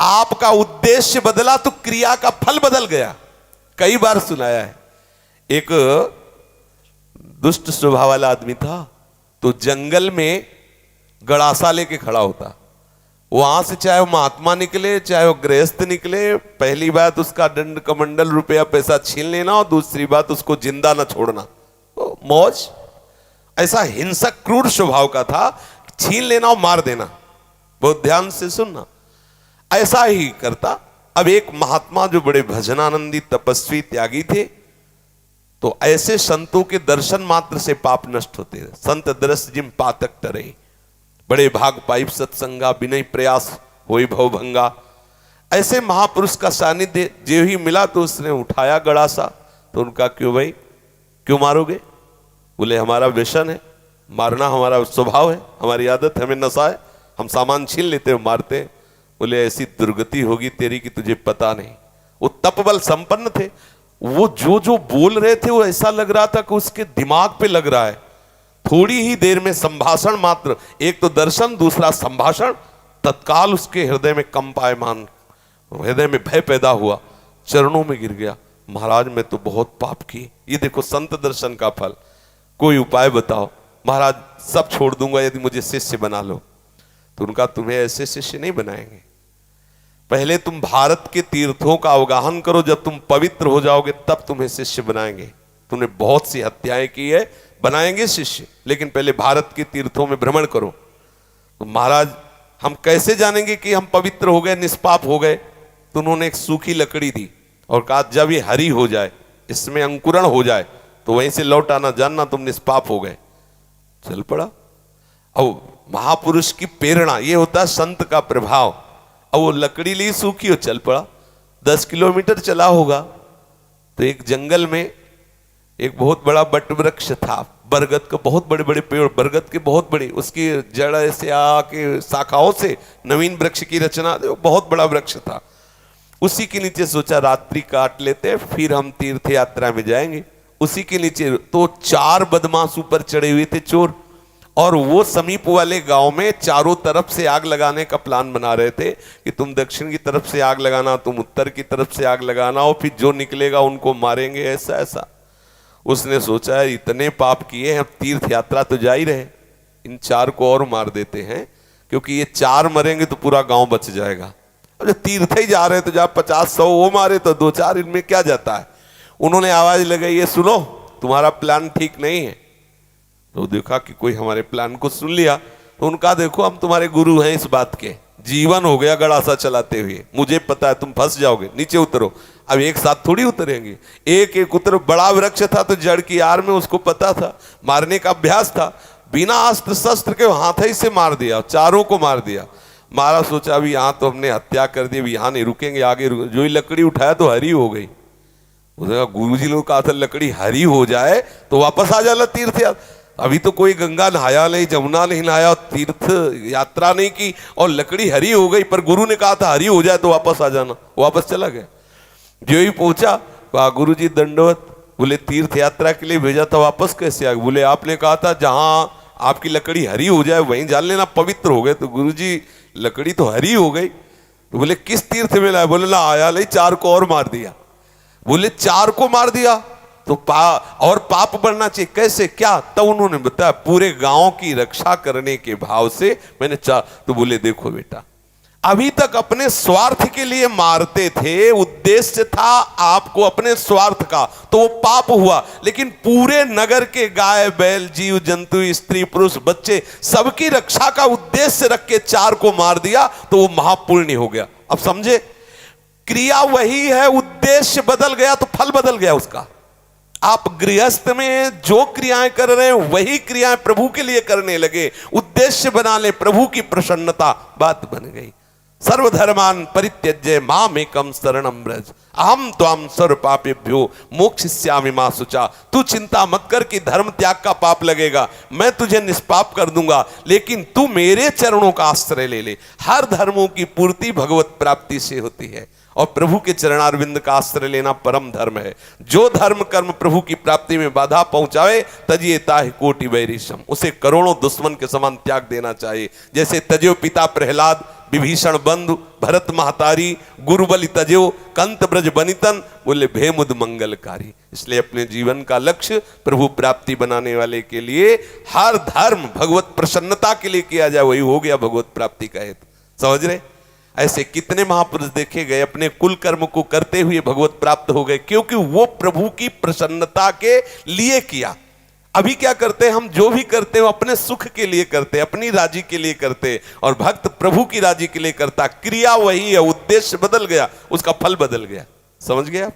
आपका उद्देश्य बदला तो क्रिया का फल बदल गया। कई बार सुनाया है। एक दुष्ट स्वभाव वाला आदमी था, तो जंगल में गड़ासा लेके खड़ा होता। वहां से चाहे वो महात्मा निकले चाहे वो गृहस्थ निकले, पहली बात उसका दंड कमंडल रुपया पैसा छीन लेना, और दूसरी बात उसको जिंदा ना छोड़ना। तो मौज, ऐसा हिंसक क्रूर स्वभाव का था, छीन लेना और मार देना। बहुत ध्यान से सुनना, ऐसा ही करता। अब एक महात्मा जो बड़े भजनानंदी तपस्वी त्यागी थे, तो ऐसे संतों के दर्शन मात्र से पाप नष्ट होते हैं। संत दरस जिम पातक टरे, बड़े भाग पाइप सत्संगा, विनय प्रयास होई भव भंगा। ऐसे महापुरुष का सानिध्य जो ही मिला तो उसने उठाया गड़ासा। तो उनका क्यों भाई, क्यों मारोगे? बोले हमारा व्यसन है, मारना हमारा स्वभाव है, हमारी आदत है, हमें नशा है, हम सामान छीन लेते हैं मारते हैं। बोले ऐसी दुर्गति होगी तेरी कि तुझे पता नहीं। वो तपबल संपन्न थे, वो जो जो बोल रहे थे वो ऐसा लग रहा था कि उसके दिमाग पे लग रहा है। थोड़ी ही देर में संभाषण मात्र, एक तो दर्शन दूसरा संभाषण, तत्काल उसके हृदय में कंपायमान, हृदय में भय पैदा हुआ, चरणों में गिर गया। महाराज मैं तो बहुत पाप की, ये देखो संत दर्शन का फल, कोई उपाय बताओ। महाराज सब छोड़ दूंगा यदि मुझे शिष्य बना लो। तो उनका तुम्हें ऐसे शिष्य नहीं बनाएंगे, पहले तुम भारत के तीर्थों का अवगाहन करो, जब तुम पवित्र हो जाओगे तब तुम्हें शिष्य बनाएंगे। तुमने बहुत सी हत्याएं की है, बनाएंगे शिष्य, लेकिन पहले भारत के तीर्थों में भ्रमण करो। तो महाराज हम कैसे जानेंगे कि हम पवित्र हो गए, निष्पाप हो गए? तो उन्होंने एक सूखी लकड़ी दी और कहा जब ये हरी हो जाए, इसमें अंकुरण हो जाए, तो वहीं से लौट आना, जानना तुम निष्पाप हो गए। चल पड़ा। अब महापुरुष की प्रेरणा, ये होता है संत का प्रभाव। अब वो लकड़ी ली सूखी हो, चल पड़ा। 10 किलोमीटर चला होगा तो एक जंगल में एक बहुत बड़ा बट वृक्ष था, बरगद का, बहुत बड़े बड़े पेड़, बरगद के बहुत बड़े, उसकी जड़ से आके शाखाओं से नवीन वृक्ष की रचना, बहुत बड़ा वृक्ष था। उसी के नीचे सोचा रात्रि काट लेते, फिर हम तीर्थ यात्रा में जाएंगे। उसी के नीचे तो 4 बदमाश ऊपर चढ़े हुए थे, चोर, और वो समीप वाले गांव में चारों तरफ से आग लगाने का प्लान बना रहे थे कि तुम दक्षिण की तरफ से आग लगाना, तुम उत्तर की तरफ से आग लगाना, और फिर जो निकलेगा उनको मारेंगे, ऐसा ऐसा। उसने सोचा है इतने पाप किए हैं, अब तीर्थ यात्रा तो जा ही रहे, इन 4 को और मार देते हैं, क्योंकि ये 4 मरेंगे तो पूरा गांव बच जाएगा। अब जो तीर्थ ही जा रहे हैं तो जब 50-100 वो मारे तो 2-4 इनमें क्या जाता है। उन्होंने आवाज लगाई, ये सुनो तुम्हारा प्लान ठीक नहीं है। तो देखा कि कोई हमारे प्लान को सुन लिया, तो उनका देखो हम तुम्हारे गुरु हैं इस बात के, जीवन हो गया गड़ासा चलाते हुए, मुझे पता है तुम फंस जाओगे, नीचे उतरो। अब एक साथ थोड़ी उतरेंगे, एक एक उतर। बड़ा वृक्ष था तो जड़ की आड़ में उसको पता था, मारने का अभ्यास था, बिना अस्त्र शस्त्र के हाथ ही से मार दिया, 4 को मार दिया। मारा, सोचा अभी यहाँ तो हमने हत्या कर दी, अभी यहाँ नहीं रुकेंगे, आगे जो ही लकड़ी उठाया तो हरी हो गई। गुरु जी लोग कहा था लकड़ी हरी हो जाए तो वापस आ जाना तीर्थ यात्रा। अभी तो कोई गंगा नहाया नहीं, जमुना नहीं नहाया, तीर्थ यात्रा नहीं की, और लकड़ी हरी हो गई, पर गुरु ने कहा था हरी हो जाए तो वापस आ जाना। वापस चला गया। जो ही पहुंचा, कहा गुरु जी दंडवत। बोले तीर्थ यात्रा के लिए भेजा था, वापस कैसे आ गए? बोले आपने कहा था जहां आपकी लकड़ी हरी हो जाए वहीं जान लेना पवित्र हो गए। तो गुरु जी लकड़ी तो हरी हो गई। तो बोले किस तीर्थ में लाया? बोले ना आया नहीं, 4 को और मार दिया। बोले 4 को मार दिया तो और पाप बढ़ना चाहिए, कैसे क्या? तब उन्होंने बताया पूरे गांव की रक्षा करने के भाव से मैंने 4। तो बोले देखो बेटा, अभी तक अपने स्वार्थ के लिए मारते थे, उद्देश्य था आपको अपने स्वार्थ का, तो वो पाप हुआ। लेकिन पूरे नगर के गाय बैल जीव जंतु स्त्री पुरुष बच्चे सबकी रक्षा का उद्देश्य रख के 4 को मार दिया, तो वो महापुण्य हो गया। अब समझे, क्रिया वही है, उद्देश्य बदल गया तो फल बदल गया उसका। आप गृहस्थ में जो क्रियाएं कर रहे हैं वही क्रियाएं प्रभु के लिए करने लगे, उद्देश्य बना ले प्रभु की प्रसन्नता, बात बन गई। सर्वधर्मान परित्यज्य मामेकं शरणं व्रज अहम त्वां सर्व पापेभ्यो मोक्षयिष्यामि मा शुचा। तू चिंता मत कर कि धर्म त्याग का पाप लगेगा, मैं तुझे निष्पाप कर दूंगा, लेकिन तू मेरे चरणों का आश्रय ले ले। हर धर्मों की पूर्ति भगवत प्राप्ति से होती है, और प्रभु के चरणारविंद का आश्रय लेना परम धर्म है। जो धर्म कर्म प्रभु की प्राप्ति में बाधा पहुंचावे तजिए ताहि कोटि वैरिशम, उसे करोड़ों दुश्मन के समान त्याग देना चाहिए। जैसे तजो पिता प्रहलाद विभीषण बंधु भरत महतारी गुरु बलि तजो कंत ब्रज बनितन, बोले भेमुद मंगलकारी। इसलिए अपने जीवन का लक्ष्य प्रभु प्राप्ति बनाने वाले के लिए हर धर्म भगवत प्रसन्नता के लिए किया जाए, वही हो गया भगवत प्राप्ति का हेतु। समझ रहे? ऐसे कितने महापुरुष देखे गए अपने कुल कर्म को करते हुए भगवत प्राप्त हो गए, क्योंकि वो प्रभु की प्रसन्नता के लिए किया। अभी क्या करते हैं हम, जो भी करते हैं अपने सुख के लिए करते हैं, अपनी राजी के लिए करते हैं, और भक्त प्रभु की राजी के लिए करता। क्रिया वही है, उद्देश्य बदल गया, उसका फल बदल गया। समझ गए आप?